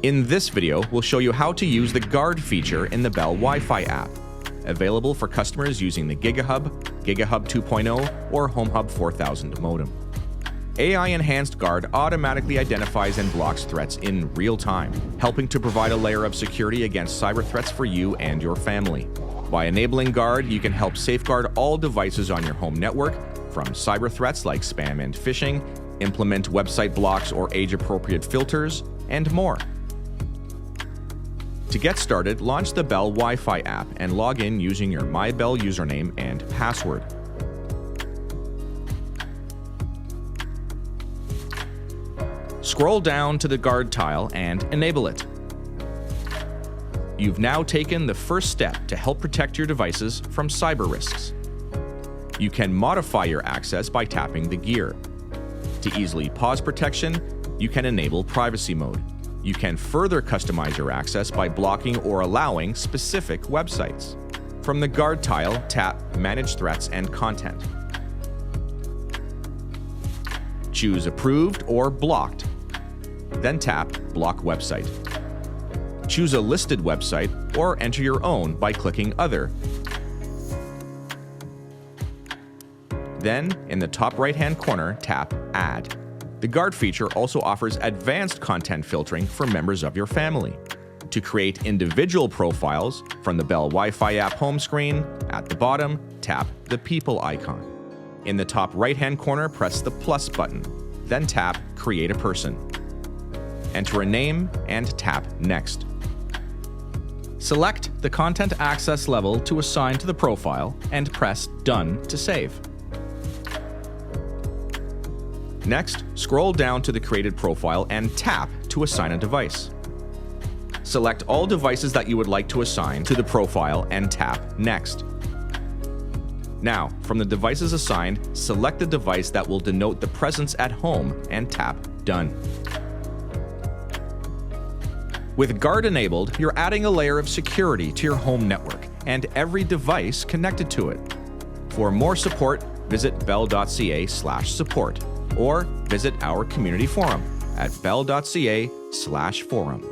In this video, we'll show you how to use the Guard feature in the Bell Wi-Fi app, available for customers using the GigaHub, GigaHub 2.0, or HomeHub 4000 modem. AI-enhanced Guard automatically identifies and blocks threats in real time, helping to provide a layer of security against cyber threats for you and your family. By enabling Guard, you can help safeguard all devices on your home network from cyber threats like spam and phishing, implement website blocks or age-appropriate filters, and more. To get started, launch the Bell Wi-Fi app and log in using your MyBell username and password. Scroll down to the Guard tile and enable it. You've now taken the first step to help protect your devices from cyber risks. You can modify your access by tapping the gear. To easily pause protection, you can enable privacy mode. You can further customize your access by blocking or allowing specific websites. From the Guard tile, tap Manage Threats and Content. Choose Approved or Blocked. Then tap Block Website. Choose a listed website or enter your own by clicking Other. Then, in the top right-hand corner, tap Add. The Guard feature also offers advanced content filtering for members of your family. To create individual profiles, from the Bell Wi-Fi app home screen, at the bottom, tap the People icon. In the top right-hand corner, press the plus button. Then tap Create a Person. Enter a name and tap Next. Select the content access level to assign to the profile and press Done to save. Next, scroll down to the created profile and tap to assign a device. Select all devices that you would like to assign to the profile and tap Next. Now, from the devices assigned, select the device that will denote the presence at home and tap Done. With Guard enabled, you're adding a layer of security to your home network and every device connected to it. For more support, visit bell.ca/support or visit our community forum at bell.ca/forum.